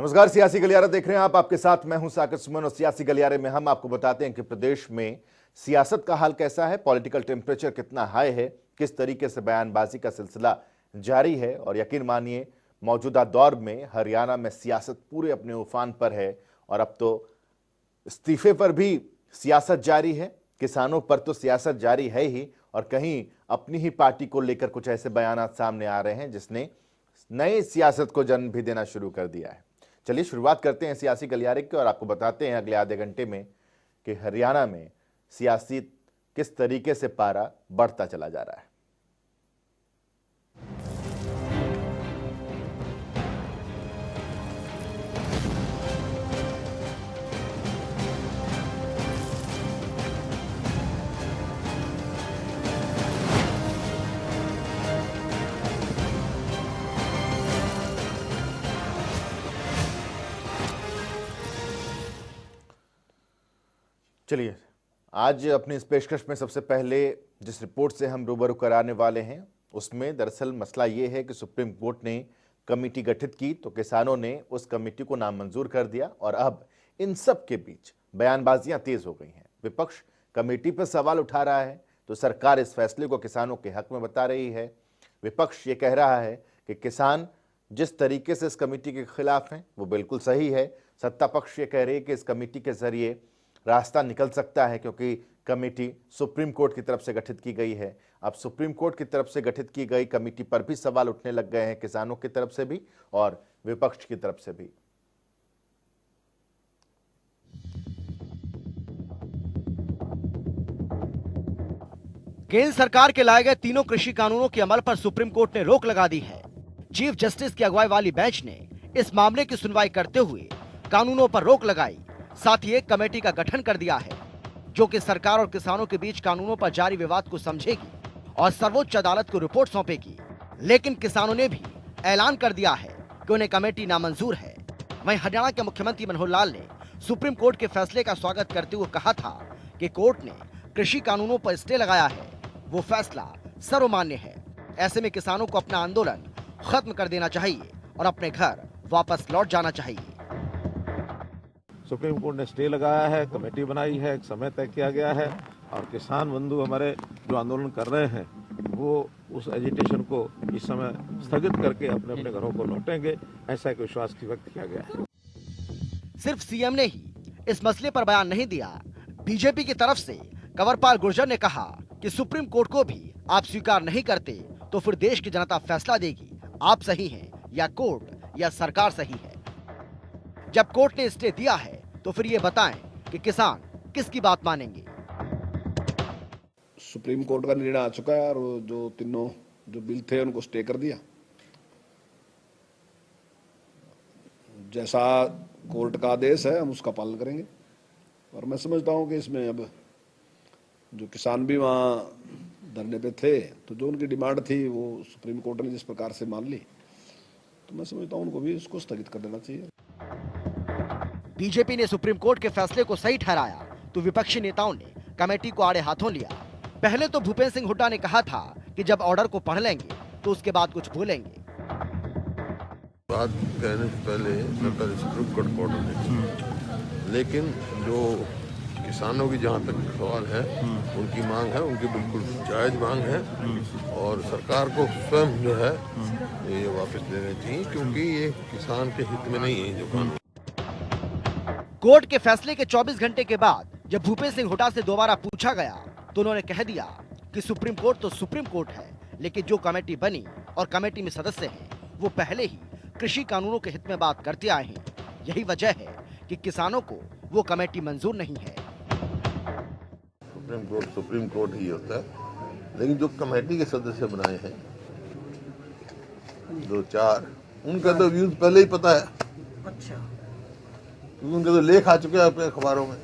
नमस्कार, सियासी गलियारा देख रहे हैं आप। आपके साथ मैं हूं साकिब सुमन और सियासी गलियारे में हम आपको बताते हैं कि प्रदेश में सियासत का हाल कैसा है, पॉलिटिकल टेम्परेचर कितना हाई है, किस तरीके से बयानबाजी का सिलसिला जारी है। और यकीन मानिए मौजूदा दौर में हरियाणा में सियासत पूरे अपने उफान पर है और अब तो इस्तीफे पर भी सियासत जारी है, किसानों पर तो सियासत जारी है ही, और कहीं अपनी ही पार्टी को लेकर कुछ ऐसे बयान सामने आ रहे हैं जिसने नई सियासत को जन्म भी देना शुरू कर दिया है। चलिए शुरुआत करते हैं सियासी गलियारे की और आपको बताते हैं अगले आधे घंटे में कि हरियाणा में सियासी किस तरीके से पारा बढ़ता चला जा रहा है। चलिए आज अपनी इस पेशकश में सबसे पहले जिस रिपोर्ट से हम रूबरू कराने वाले हैं उसमें दरअसल मसला ये है कि सुप्रीम कोर्ट ने कमेटी गठित की तो किसानों ने उस कमेटी को नामंजूर कर दिया और अब इन सब के बीच बयानबाजियां तेज हो गई हैं। विपक्ष कमेटी पर सवाल उठा रहा है तो सरकार इस फैसले को किसानों के हक में बता रही है। विपक्ष ये कह रहा है कि किसान जिस तरीके से इस कमेटी के खिलाफ हैं वो बिल्कुल सही है। सत्ता पक्ष ये कह रही है कि इस कमेटी के जरिए रास्ता निकल सकता है क्योंकि कमेटी सुप्रीम कोर्ट की तरफ से गठित की गई है। अब सुप्रीम कोर्ट की तरफ से गठित की गई कमेटी पर भी सवाल उठने लग गए हैं, किसानों की तरफ से भी और विपक्ष की तरफ से भी। केंद्र सरकार के लाए गए तीनों कृषि कानूनों के अमल पर सुप्रीम कोर्ट ने रोक लगा दी है। चीफ जस्टिस की अगुवाई वाली बेंच ने इस मामले की सुनवाई करते हुए कानूनों पर रोक लगाई, साथ ही एक कमेटी का गठन कर दिया है जो कि सरकार और किसानों के बीच कानूनों पर जारी विवाद को समझेगी और सर्वोच्च अदालत को रिपोर्ट सौंपेगी। लेकिन किसानों ने भी ऐलान कर दिया है कि उन्हें कमेटी नामंजूर है। वहीं हरियाणा के मुख्यमंत्री मनोहर लाल ने सुप्रीम कोर्ट के फैसले का स्वागत करते हुए कहा था कि कोर्ट ने कृषि कानूनों पर स्टे लगाया है, वो फैसला सर्वमान्य है। ऐसे में किसानों को अपना आंदोलन खत्म कर देना चाहिए और अपने घर वापस लौट जाना चाहिए। सुप्रीम कोर्ट ने स्टे लगाया है, कमेटी बनाई है, एक समय तय किया गया है और किसान बंधु हमारे जो आंदोलन कर रहे हैं वो उस एजिटेशन को इस समय स्थगित करके अपने अपने घरों को लौटेंगे, ऐसा एक विश्वास व्यक्त किया गया है। सिर्फ सीएम ने ही इस मसले पर बयान नहीं दिया। बीजेपी की तरफ से कंवरपाल गुर्जर ने कहा कि सुप्रीम कोर्ट को भी आप स्वीकार नहीं करते तो फिर देश की जनता फैसला देगी, आप सही हैं या कोर्ट या सरकार सही है। जब कोर्ट ने स्टे दिया है तो फिर ये बताएं कि किसान किसकी बात मानेंगे। सुप्रीम कोर्ट का निर्णय आ चुका है और जो तीनों जो बिल थे उनको स्टे कर दिया। जैसा कोर्ट का आदेश है हम उसका पालन करेंगे और मैं समझता हूं कि इसमें अब जो किसान भी वहां धरने पे थे तो जो उनकी डिमांड थी वो सुप्रीम कोर्ट ने जिस प्रकार से मान ली तो मैं समझता हूं उनको भी इसको स्थगित कर देना चाहिए। बीजेपी ने सुप्रीम कोर्ट के फैसले को सही ठहराया तो विपक्षी नेताओं ने कमेटी को आड़े हाथों लिया। पहले तो भूपेंद्र सिंह हुड्डा ने कहा था कि जब ऑर्डर को पढ़ लेंगे तो उसके बाद कुछ भूलेंगे। बात कहने से पहले सरकार सुप्रीम कोर्ट को ऑर्डर देगी, लेकिन जो किसानों की जहाँ तक सवाल है उनकी मांग है, उनकी बिल्कुल जायज मांग है और सरकार को स्वयं जो है ये वापस लेने चाहिए क्योंकि ये किसान के हित में नहीं है जो कानून। कोर्ट के फैसले के 24 घंटे के बाद जब भूपेंद्र सिंह हुड्डा से दोबारा पूछा गया तो उन्होंने कह दिया कि सुप्रीम कोर्ट तो सुप्रीम कोर्ट है, लेकिन जो कमेटी बनी और कमेटी में सदस्य हैं वो पहले ही कृषि कानूनों के हित में बात करते आए हैं। यही वजह है कि किसानों को वो कमेटी मंजूर नहीं है। सुप्रीम कोर्ट ही होता है, लेकिन जो कमेटी के सदस्य बनाए हैं 2-4 उनका तो व्यूज पहले ही पता है। अच्छा, क्योंकि उनके तो लेख आ चुके हैं अपने अखबारों में।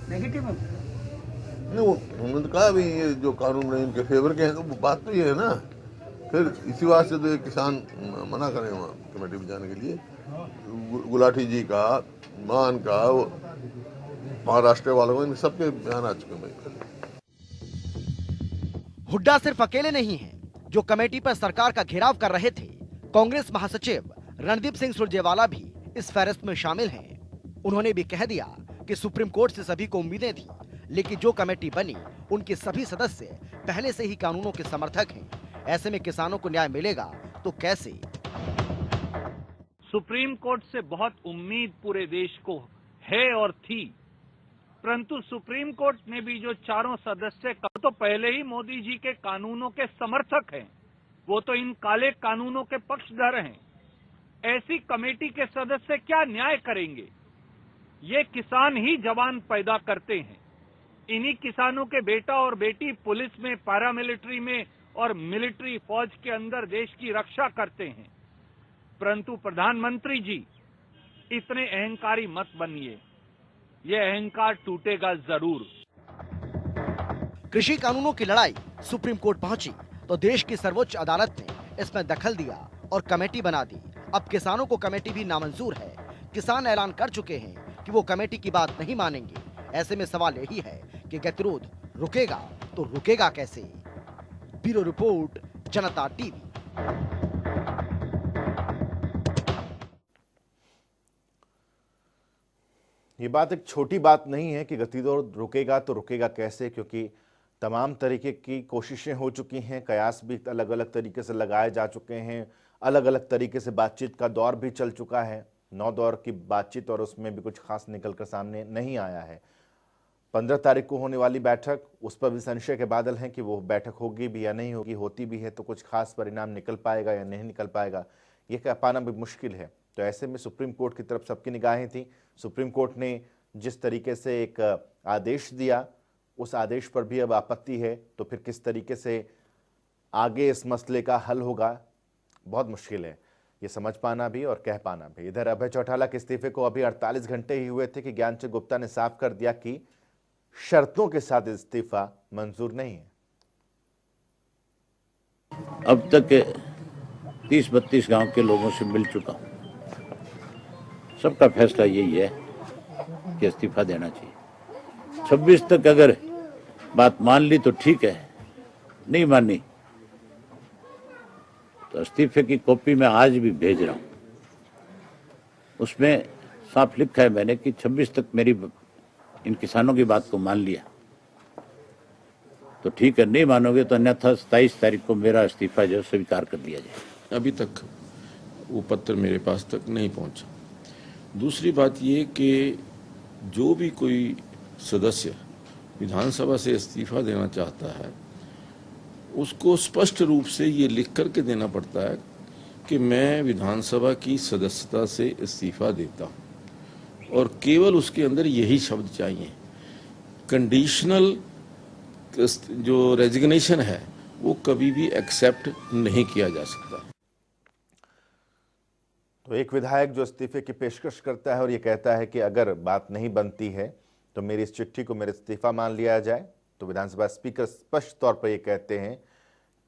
नेगेटिव नहीं, उन्होंने तो कहा भी ये जो कानून है इनके फेवर के हैं, तो बात तो ये है ना। फिर इसी बात से तो ये किसान मना करें वहाँ कमेटी में जाने के लिए। गुलाटी जी का, मान का, महाराष्ट्र वालों को, इन सबके बयान आ चुके हैं। हुड्डा सिर्फ अकेले नहीं हैं जो कमेटी पर सरकार का घेराव कर रहे थे। कांग्रेस महासचिव रणदीप सिंह सुरजेवाला भी इस फहरिस्त में शामिल हैं। उन्होंने भी कह दिया कि सुप्रीम कोर्ट से सभी को उम्मीदें थी, लेकिन जो कमेटी बनी उनके सभी सदस्य पहले से ही कानूनों के समर्थक हैं। ऐसे में किसानों को न्याय मिलेगा तो कैसे? सुप्रीम कोर्ट से बहुत उम्मीद पूरे देश को है और थी, परंतु सुप्रीम कोर्ट ने भी जो चारों सदस्य तो पहले ही मोदी जी के कानूनों के समर्थक हैं, वो तो इन काले कानूनों के पक्षधर हैं। ऐसी कमेटी के सदस्य क्या न्याय करेंगे? ये किसान ही जवान पैदा करते हैं। इन्हीं किसानों के बेटा और बेटी पुलिस में, पैरामिलिट्री में और मिलिट्री फौज के अंदर देश की रक्षा करते हैं। परंतु प्रधानमंत्री जी, इतने अहंकारी मत बनिए, ये अहंकार टूटेगा जरूर। कृषि कानूनों की लड़ाई सुप्रीम कोर्ट पहुंची तो देश की सर्वोच्च अदालत ने इसमें दखल दिया और कमेटी बना दी। अब किसानों को कमेटी भी नामंजूर है। किसान ऐलान कर चुके हैं कि वो कमेटी की बात नहीं मानेंगे। ऐसे में सवाल यही है कि गतिरोध रुकेगा तो रुकेगा कैसे? ब्यूरो रिपोर्ट, जनता टीवी। ये बात एक छोटी बात नहीं है कि गतिरोध रुकेगा तो रुकेगा कैसे, क्योंकि तमाम तरीके की कोशिशें हो चुकी हैं, कयास भी अलग अलग तरीके से लगाए जा चुके हैं, अलग अलग तरीके से बातचीत का दौर भी चल चुका है। 9 दौर की बातचीत और उसमें भी कुछ खास निकलकर सामने नहीं आया है। 15 तारीख को होने वाली बैठक, उस पर भी संशय के बादल हैं कि वो बैठक होगी भी या नहीं होगी। होती भी है तो कुछ खास परिणाम निकल पाएगा या नहीं निकल पाएगा, ये कह पाना भी मुश्किल है। तो ऐसे में सुप्रीम कोर्ट की तरफ सबकी निगाहें थी। सुप्रीम कोर्ट ने जिस तरीके से एक आदेश दिया, उस आदेश पर भी अब आपत्ति है। तो फिर किस तरीके से आगे इस मसले का हल होगा, बहुत मुश्किल है ये समझ पाना भी और कह पाना भी। इधर अभय चौटाला के इस्तीफे को अभी 48 घंटे ही हुए थे कि ज्ञानचंद गुप्ता ने साफ कर दिया कि शर्तों के साथ इस्तीफा मंजूर नहीं है। अब तक 30-32 गांव के लोगों से मिल चुका हूं, सबका फैसला यही है कि इस्तीफा देना चाहिए। 26 तक अगर बात मान ली तो ठीक है, नहीं मानी तो इस्तीफे की कॉपी मैं आज भी भेज रहा हूं। उसमें साफ लिखा है मैंने कि 26 तक मेरी इन किसानों की बात को मान लिया तो ठीक है, नहीं मानोगे तो अन्यथा 27 तारीख को मेरा इस्तीफा जो स्वीकार कर दिया जाए। अभी तक वो पत्र मेरे पास तक नहीं पहुंचा। दूसरी बात ये कि जो भी कोई सदस्य विधानसभा से इस्तीफा देना चाहता है, उसको स्पष्ट रूप से ये लिख करके देना पड़ता है कि मैं विधानसभा की सदस्यता से इस्तीफा देता हूँ, और केवल उसके अंदर यही शब्द चाहिए। कंडीशनल जो रेजिग्नेशन है वो कभी भी एक्सेप्ट नहीं किया जा सकता। तो एक विधायक जो इस्तीफे की पेशकश करता है और ये कहता है कि अगर बात नहीं बनती है तो मेरी इस चिट्ठी को मेरा इस्तीफा मान लिया जाए, तो विधानसभा स्पीकर स्पष्ट तौर पर ये कहते हैं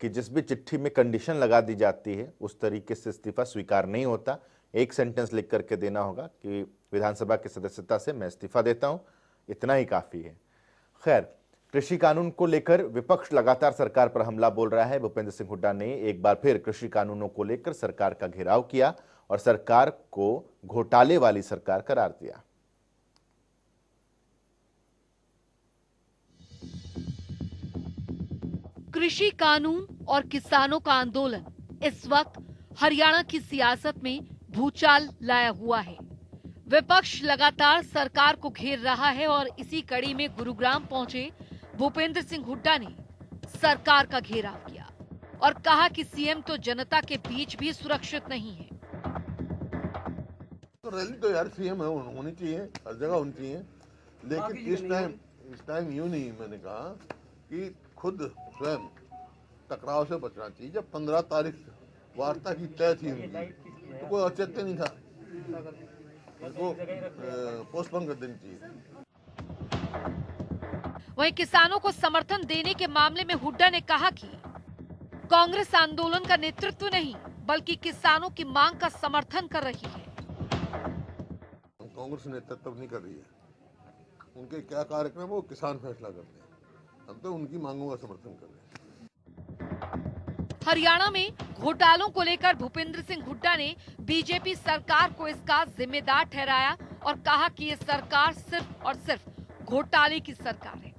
कि जिस भी चिट्ठी में कंडीशन लगा दी जाती है उस तरीके से इस्तीफा स्वीकार नहीं होता। एक सेंटेंस लिख करके देना होगा कि विधानसभा की सदस्यता से मैं इस्तीफा देता हूं, इतना ही काफी है। खैर, कृषि कानून को लेकर विपक्ष लगातार सरकार पर हमला बोल रहा है। भूपेंद्र सिंह हुड्डा ने एक बार फिर कृषि कानूनों को लेकर सरकार का घेराव किया और सरकार को घोटाले वाली सरकार करार दिया। कृषि कानून और किसानों का आंदोलन इस वक्त हरियाणा की सियासत में भूचाल लाया हुआ है। विपक्ष लगातार सरकार को घेर रहा है और इसी कड़ी में गुरुग्राम पहुंचे भूपेंद्र सिंह हुड्डा ने सरकार का घेराव किया और कहा कि सीएम तो जनता के बीच भी सुरक्षित नहीं है। तो रैली तो यार सीएम है, होनी चाहिए, हर जगह होनी चाहिए, लेकिन इस टाइम यूं नहीं। मैंने कहा कि खुद स्वयं टकराव से बचना चाहिए। जब 15 तारीख वार्ता की तय थी उनकी, तो कोई औचित्य नहीं था, उनको पोस्टपोन कर देनी चाहिए। वहीं किसानों को समर्थन देने के मामले में हुड्डा ने कहा कि कांग्रेस आंदोलन का नेतृत्व नहीं बल्कि किसानों की मांग का समर्थन कर रही है। कांग्रेस नेतृत्व नहीं कर रही है, उनके क्या कार्यक्रम वो किसान फैसला करते हैं, हम तो उनकी मांगों का समर्थन कर रहे हैं। हरियाणा में घोटालों को लेकर भूपेंद्र सिंह हुड्डा ने बीजेपी सरकार को इसका जिम्मेदार ठहराया और कहा कि ये सरकार सिर्फ और सिर्फ घोटाले की सरकार है।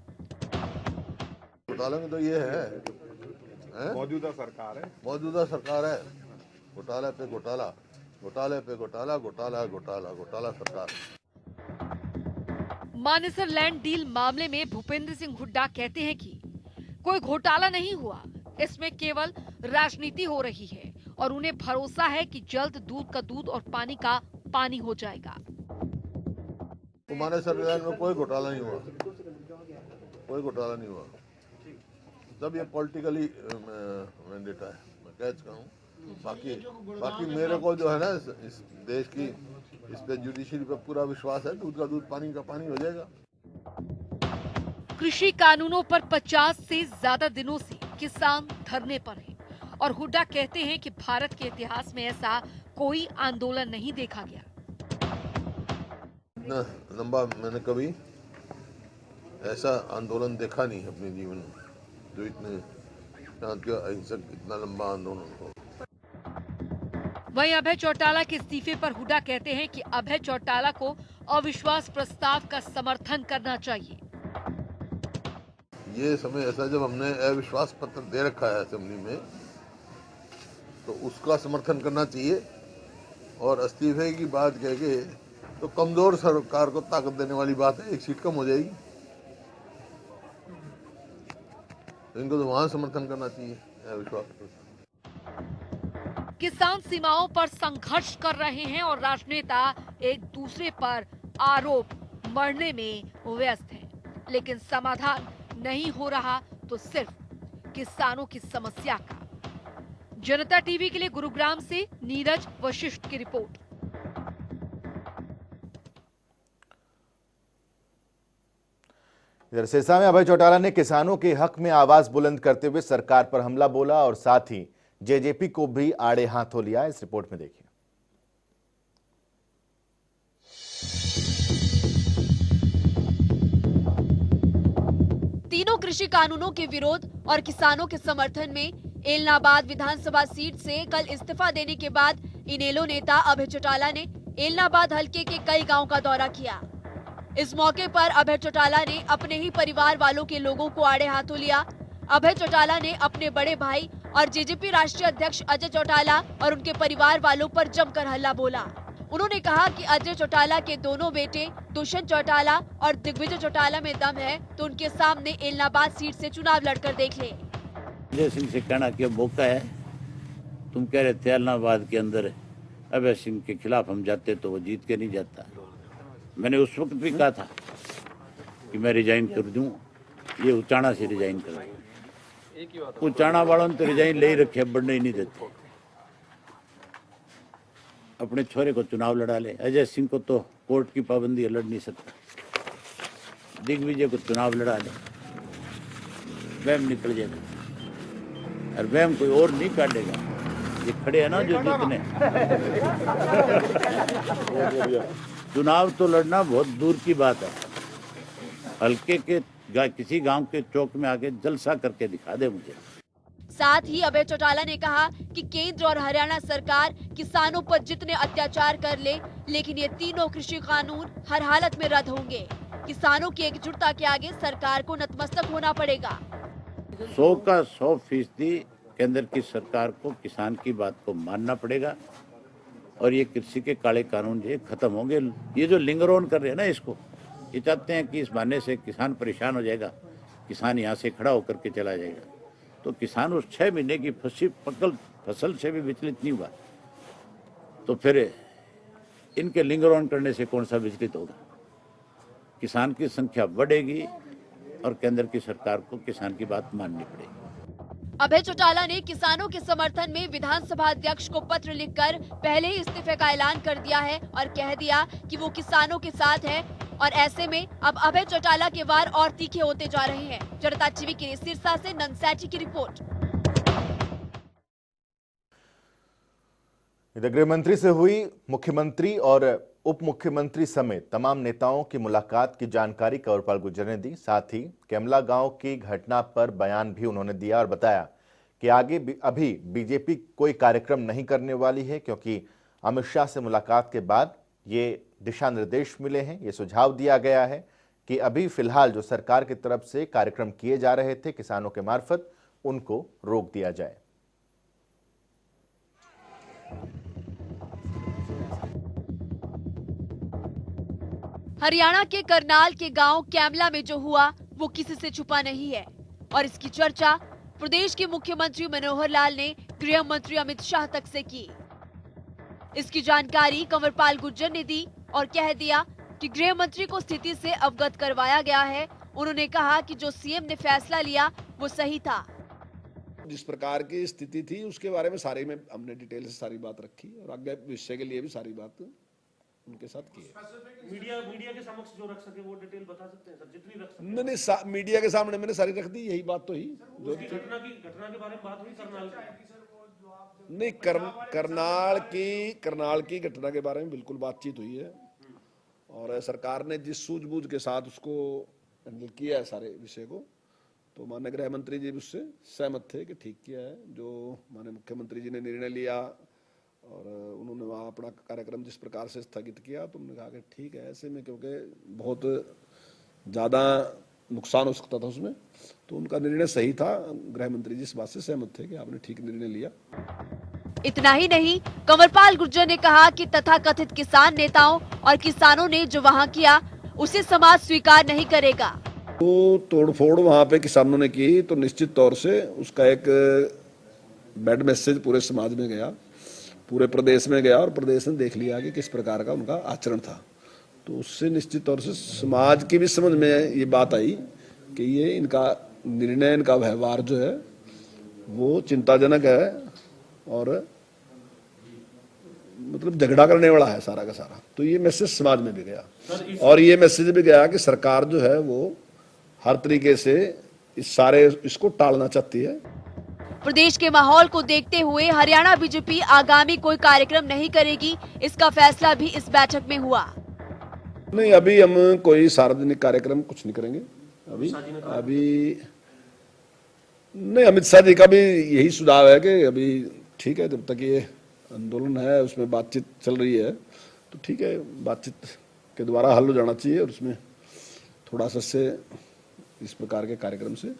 घोटाले में तो ये है मौजूदा सरकार है। मौजूदा सरकार है। घोटाले पे घोटाला, घोटाले पे घोटाला, घोटाला घोटाला, घोटाला सरकार। मानेसर लैंड डील मामले में भूपेंद्र सिंह हुड्डा कहते हैं कि कोई घोटाला नहीं हुआ, इसमें केवल राजनीति हो रही है और उन्हें भरोसा है कि जल्द दूध का दूध और पानी का पानी हो जाएगा। मानेसर लैंड में कोई घोटाला नहीं हुआ, कोई घोटाला नहीं हुआ। सब ये पॉलिटिकली वेंडेटा है, मैं कह चुका हूँ। बाकी मेरे को जो है ना इस देश की इस पे जुडिशरी पे पूरा विश्वास है। दूध का दूध, पानी का पानी हो जाएगा। कृषि कानूनों पर 50 से ज्यादा दिनों से किसान धरने पर हैं और हुड्डा कहते हैं कि भारत के इतिहास में ऐसा कोई आंदोलन नहीं देखा गया। इतना लंबा मैंने कभी ऐसा आंदोलन देखा नहीं अपने जीवन में, जो इतने शांति अहिंसक इतना लंबा आंदोलन हो। वहीं अभय चौटाला के इस्तीफे पर हुड्डा कहते हैं कि अभय चौटाला को अविश्वास प्रस्ताव का समर्थन करना चाहिए। ये समय ऐसा जब हमने अविश्वास पत्र दे रखा है असेंबली में, तो उसका समर्थन करना चाहिए। और इस्तीफे की बात कह के तो कमजोर सरकार को ताकत देने वाली बात है, एक सीट कम हो जाएगी। तो इनको तो वहां समर्थन करना चाहिए अविश्वास पत्र। किसान सीमाओं पर संघर्ष कर रहे हैं और राजनेता एक दूसरे पर आरोप मरने में व्यस्त हैं, लेकिन समाधान नहीं हो रहा तो सिर्फ किसानों की समस्या का। जनता टीवी के लिए गुरुग्राम से नीरज वशिष्ठ की रिपोर्ट। इधर सिरसा में अभय चौटाला ने किसानों के हक में आवाज बुलंद करते हुए सरकार पर हमला बोला और साथ ही जेजेपी को भी आड़े हाथों लिया। इस रिपोर्ट में देखिए। तीनों कृषि कानूनों के विरोध और किसानों के समर्थन में एलनाबाद विधानसभा सीट से कल इस्तीफा देने के बाद इनेलो नेता अभय चौटाला ने एलनाबाद हलके के कई गांव का दौरा किया। इस मौके पर अभय चौटाला ने अपने ही परिवार वालों के लोगों को आड़े हाथों लिया। अभय चौटाला ने अपने बड़े भाई और जेजेपी राष्ट्रीय अध्यक्ष अजय चौटाला और उनके परिवार वालों पर जमकर हल्ला बोला। उन्होंने कहा कि अजय चौटाला के दोनों बेटे दुष्यंत चौटाला और दिग्विजय चौटाला में दम है तो उनके सामने एलनाबाद सीट से चुनाव लड़कर देख ले। अजय सिंह से कहना कि मौका है, तुम कह रहे थे एलनाबाद के अंदर अभय सिंह के खिलाफ हम जाते तो वो जीत के नहीं जाता। मैंने उस वक्त भी कहा था कि मैं रिजाइन कर दूं, ये उचाना से रिजाइन कर। उचाना वालों ने तो रिजाइन ले ही रखे, बढ़ने ही नहीं देते। अपने छोरे को चुनाव लड़ा ले। अजय सिंह को तो कोर्ट की पाबंदी है, लड़ नहीं सकता। दिग्विजय को चुनाव लड़ा ले, वहम निकल जाएगा और वहम कोई और नहीं काटेगा। ये खड़े है ना जो जीतने। चुनाव तो लड़ना बहुत दूर की बात है। हल्के के किसी गांव के चौक में आके जलसा करके दिखा दे मुझे। साथ ही अभय चौटाला ने कहा कि केंद्र और हरियाणा सरकार किसानों पर जितने अत्याचार कर ले, लेकिन ये तीनों कृषि कानून हर हालत में रद्द होंगे। किसानों की एकजुटता के आगे सरकार को नतमस्तक होना पड़ेगा। 100 का 100% केंद्र की सरकार को किसान की बात को मानना पड़ेगा और ये कृषि के काले कानून जो खत्म होंगे। ये जो लिंगर ऑन कर रहे हैं ना, इसको ये चाहते हैं कि इस बहाने से किसान परेशान हो जाएगा, किसान यहाँ से खड़ा होकर के चला जाएगा। तो किसान उस 6 महीने की पकल फसल से भी विचलित नहीं हुआ, तो फिर इनके लिंगर ऑन करने से कौन सा विचलित होगा। किसान की संख्या बढ़ेगी और केंद्र की सरकार को किसान की बात माननी पड़ेगी। अभय चौटाला ने किसानों के समर्थन में विधानसभा अध्यक्ष को पत्र लिखकर पहले ही इस्तीफे का ऐलान कर दिया है और कह दिया कि वो किसानों के साथ है और ऐसे में अब अभय चौटाला के वार और तीखे होते जा रहे हैं। जनता टीवी के लिए सिरसा से नंद सैटी की रिपोर्ट। इधर गृह मंत्री से हुई मुख्यमंत्री और उप मुख्यमंत्री समेत तमाम नेताओं की मुलाकात की जानकारी कंवरपाल गुर्जर ने दी। साथ ही कैमला गांव की घटना पर बयान भी उन्होंने दिया और बताया कि आगे अभी बीजेपी कोई कार्यक्रम नहीं करने वाली है, क्योंकि अमित शाह से मुलाकात के बाद ये दिशा निर्देश मिले हैं, ये सुझाव दिया गया है कि अभी फिलहाल जो सरकार की तरफ से कार्यक्रम किए जा रहे थे किसानों के मार्फत, उनको रोक दिया जाए। हरियाणा के करनाल के गांव कैमला में जो हुआ वो किसी से छुपा नहीं है और इसकी चर्चा प्रदेश के मुख्यमंत्री मनोहर लाल ने गृह मंत्री अमित शाह तक से की। इसकी जानकारी कंवरपाल गुर्जर ने दी और कह दिया कि गृह मंत्री को स्थिति से अवगत करवाया गया है। उन्होंने कहा कि जो सीएम ने फैसला लिया वो सही था। जिस प्रकार की स्थिति थी उसके बारे में सारे में हमने डिटेल से सारी बात रखी और आगे विषय के लिए भी सारी बात उनके साथ की है। मीडिया के समक्ष जो रख सके वो डिटेल बता सकते हैं सर, जितनी रख सके। नहीं, मीडिया के सामने मैंने सारी रख दी, यही बात तो ही। घटना के बारे में बात हुई करनाल की? नहीं, करनाल की घटना के बारे में बिल्कुल बातचीत हुई है और सरकार ने जिस सूझबूझ के साथ उसको हैंडल किया है सारे विषय को, तो माननीय गृह मंत्री जी उससे सहमत थे कि ठीक किया है। जो माननीय मुख्यमंत्री जी ने निर्णय लिया और उन्होंने वहाँ अपना कार्यक्रम जिस प्रकार से स्थगित किया, तो उन्होंने कहा कि ठीक है, ऐसे में क्योंकि बहुत ज़्यादा नुकसान हो सकता था उसमें, तो उनका निर्णय सही था। गृह मंत्री जी इस बात से सहमत थे कि आपने ठीक निर्णय लिया। इतना ही नहीं, कंवरपाल गुर्जर ने कहा कि तथाकथित किसान नेताओं और किसानों ने जो वहाँ किया उसे समाज स्वीकार नहीं करेगा। तो तोड़फोड़ वहाँ पे किसानों ने की तो निश्चित तौर से उसका एक बैड मैसेज पूरे समाज में गया, पूरे प्रदेश में गया और प्रदेश ने देख लिया कि किस प्रकार का उनका आचरण था। तो उससे निश्चित तौर से समाज की भी समझ में ये बात आई कि ये इनका निर्णय, इनका व्यवहार जो है वो चिंताजनक है और मतलब झगड़ा करने वाला है सारा का सारा। तो ये मैसेज समाज में भी गया और ये मैसेज भी गया कि सरकार जो है वो हर तरीके से इसको टालना चाहती है। प्रदेश के माहौल को देखते हुए हरियाणा बीजेपी आगामी कोई कार्यक्रम नहीं करेगी, इसका फैसला भी इस बैठक में हुआ। नहीं, अभी हम कोई सार्वजनिक कार्यक्रम कुछ नहीं करेंगे। अभी नहीं, अमित शाह जी का भी यही सुझाव है कि अभी ठीक है, जब तक ये आंदोलन है उसमें बातचीत चल रही है तो ठीक है, बातचीत के द्वारा हल हो जाना चाहिए और उसमें थोड़ा सा से इस प्रकार के कार्यक्रम से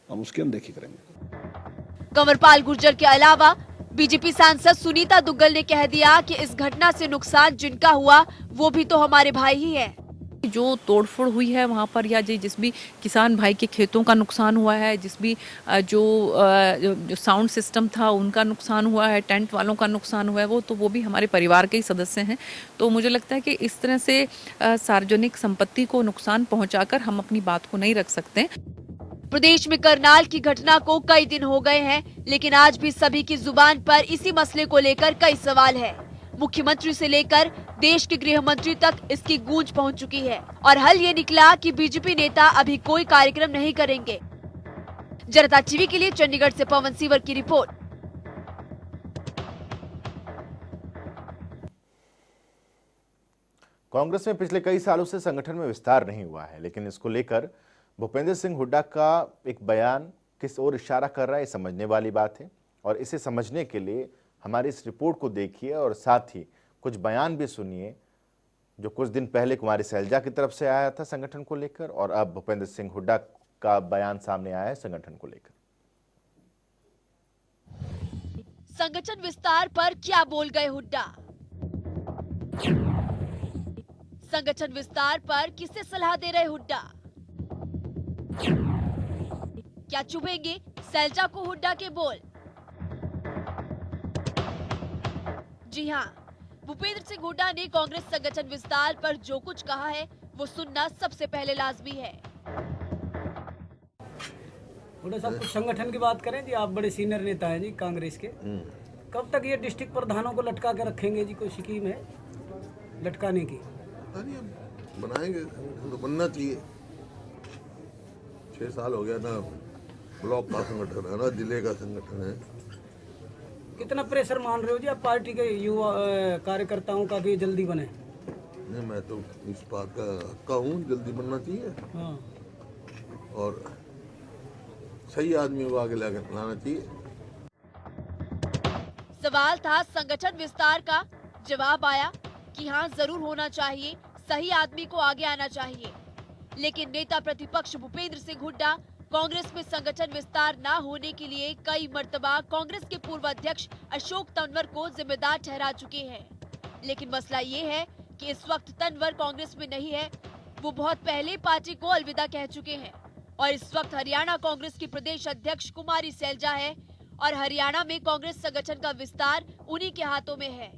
हम उसकी अनदेखी करेंगे। कंवरपाल गुर्जर के अलावा बीजेपी सांसद सुनीता दुग्गल ने कह दिया कि इस घटना से नुकसान जिनका हुआ वो भी तो हमारे भाई ही है। जो तोड़फोड़ हुई है वहाँ पर या जिस भी किसान भाई के खेतों का नुकसान हुआ है, जिस भी जो साउंड सिस्टम था उनका नुकसान हुआ है, टेंट वालों का नुकसान हुआ है, वो भी हमारे परिवार के ही सदस्य हैं। तो मुझे लगता है कि इस तरह से सार्वजनिक संपत्ति को नुकसान पहुंचाकर हम अपनी बात को नहीं रख सकते। प्रदेश में करनाल की घटना को कई दिन हो गए हैं, लेकिन आज भी सभी की जुबान पर इसी मसले को लेकर कई सवाल है। मुख्यमंत्री से लेकर देश के गृह मंत्री तक इसकी गूंज पहुंच चुकी है और हल ये निकला कि बीजेपी नेता अभी कोई कार्यक्रम नहीं करेंगे। जनता टीवी के लिए चंडीगढ़ से पवन सीवर की रिपोर्ट। कांग्रेस में पिछले कई सालों से संगठन में विस्तार नहीं हुआ है, लेकिन इसको लेकर भूपेंद्र सिंह हुड्डा का एक बयान किस ओर इशारा कर रहा है, समझने वाली बात है। और इसे समझने के लिए हमारी इस रिपोर्ट को देखिए और साथ ही कुछ बयान भी सुनिए जो कुछ दिन पहले कुमारी सैलजा की तरफ से आया था संगठन को लेकर, और अब भूपेंद्र सिंह हुड्डा का बयान सामने आया है संगठन को लेकर। संगठन विस्तार पर क्या बोल गए हुड्डा? संगठन विस्तार पर किसे सलाह दे रहे हुड्डा? क्या चुभेंगे सैलजा को हुड्डा के बोल? जी हां, भूपेंद्र सिंह हुड्डा ने कांग्रेस संगठन विस्तार पर जो कुछ कहा है वो सुनना सबसे पहले लाजमी है। हुड्डा साहब, कुछ संगठन की बात करें जी। आप बड़े सीनियर नेता हैं जी कांग्रेस के। कब तक ये डिस्ट्रिक्ट प्रधानों को लटका के रखेंगे जी? कोई स्कीम है लटकाने की? बनाएंगे, तो बनना चाहिए। 6 साल हो गया ना, ब्लॉक का संगठन है ना, जिले का संगठन है। कितना प्रेशर मान रहे हो जी आप पार्टी के युवा कार्यकर्ताओं का कि जल्दी बने? नहीं, मैं तो इस बात का हक्का हूँ, जल्दी बनना चाहिए। हाँ। और सही आदमी को आगे लाना चाहिए। सवाल था संगठन विस्तार का, जवाब आया कि हाँ जरूर होना चाहिए, सही आदमी को आगे आना चाहिए। लेकिन नेता प्रतिपक्ष भूपेंद्र सिंह हुड्डा कांग्रेस में संगठन विस्तार न होने के लिए कई मर्तबा कांग्रेस के पूर्व अध्यक्ष अशोक तंवर को जिम्मेदार ठहरा चुके हैं। लेकिन मसला ये है कि इस वक्त तंवर कांग्रेस में नहीं है, वो बहुत पहले पार्टी को अलविदा कह चुके हैं और इस वक्त हरियाणा कांग्रेस की प्रदेश अध्यक्ष कुमारी सैलजा है और हरियाणा में कांग्रेस संगठन का विस्तार उन्हीं के हाथों में है।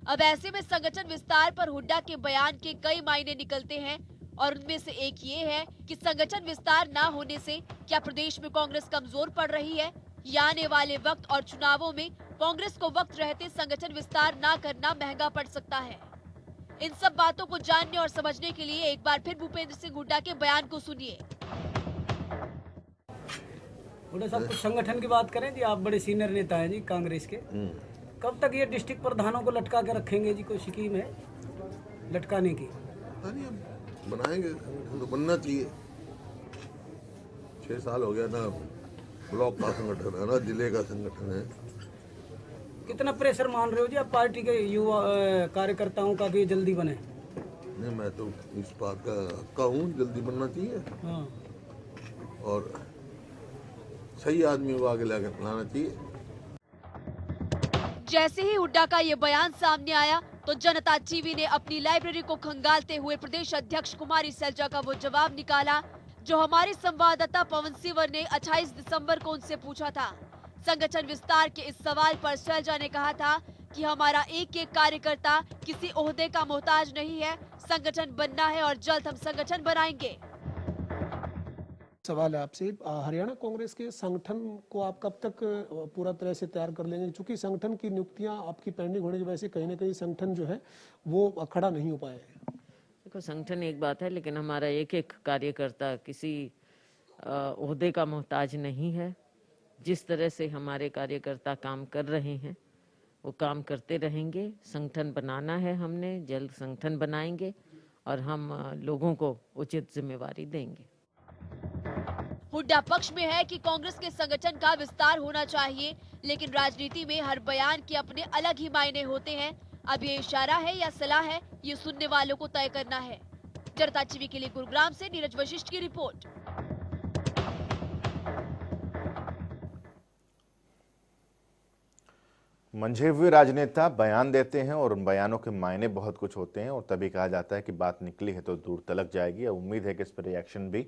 अब ऐसे में संगठन विस्तार पर हुड्डा के बयान के कई मायने निकलते हैं और उनमें से एक ये है कि संगठन विस्तार न होने से क्या प्रदेश में कांग्रेस कमजोर पड़ रही है या आने वाले वक्त और चुनावों में कांग्रेस को वक्त रहते संगठन विस्तार न करना महंगा पड़ सकता है। इन सब बातों को जानने और समझने के लिए एक बार फिर भूपेंद्र सिंह हुड्डा के बयान को सुनिए। हुड्डा साहब, कुछ संगठन की बात करें जी, आप बड़े सीनियर नेता हैं जी कांग्रेस के। कब तक ये डिस्ट्रिक्ट प्रधानों को लटका के रखेंगे जी? कोई स्कीम है लटकाने की? बनाएंगे, तो बनना चाहिए। 6 साल हो गया ना, ब्लॉक का संगठन है ना, जिले का संगठन है। कितना प्रेशर मान रहे हो जी आप पार्टी के युवा कार्यकर्ताओं का कि जल्दी बने? नहीं, मैं तो इस बात का हूँ, जल्दी बनना चाहिए। हाँ। और सही आदमी को आगे लाना चाहिए। जैसे ही हुड्डा का ये बयान सामने आया तो जनता टीवी ने अपनी लाइब्रेरी को खंगालते हुए प्रदेश अध्यक्ष कुमारी सैलजा का वो जवाब निकाला जो हमारे संवाददाता पवन सिवर ने 28 दिसंबर को उनसे पूछा था। संगठन विस्तार के इस सवाल पर सैलजा ने कहा था कि हमारा एक एक कार्यकर्ता किसी ओहदे का मोहताज नहीं है, संगठन बनना है और जल्द हम संगठन बनाएंगे। सवाल है आपसे, हरियाणा कांग्रेस के संगठन को आप कब तक पूरा तरह से तैयार कर लेंगे? क्योंकि संगठन की नियुक्तियां आपकी पेंडिंग होने की वजह से कहीं ना कहीं संगठन जो है वो खड़ा नहीं हो पाया है। देखो, संगठन एक बात है, लेकिन हमारा एक एक कार्यकर्ता किसी ओहदे का मोहताज नहीं है। जिस तरह से हमारे कार्यकर्ता काम कर रहे हैं वो काम करते रहेंगे। संगठन बनाना है, हमने जल्द संगठन बनाएंगे और हम लोगों को उचित जिम्मेवारी देंगे। हुड्डा पक्ष में है कि कांग्रेस के संगठन का विस्तार होना चाहिए, लेकिन राजनीति में हर बयान के अपने अलग ही मायने होते हैं। अब ये इशारा है या सलाह है, ये सुनने वालों को तय करना है। जनता टीवी के लिए गुरुग्राम से नीरज वशिष्ठ की रिपोर्ट। मंझे हुए राजनेता बयान देते हैं और उन बयानों के मायने बहुत कुछ होते हैं और तभी कहा जाता है कि बात निकली है तो दूर तलक जाएगी। और उम्मीद है कि इस पर रिएक्शन भी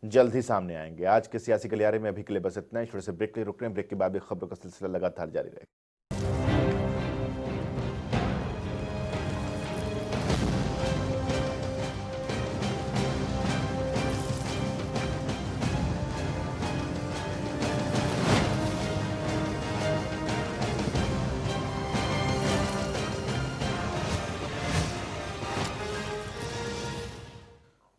जल्द ही सामने आएंगे। आज के सियासी गलियारे में अभी के लिए बस इतना ही। छोटे से ब्रेक के लिए रुक रहे हैं, ब्रेक के बाद भी खबरों का सिलसिला लगातार जारी रहेगा।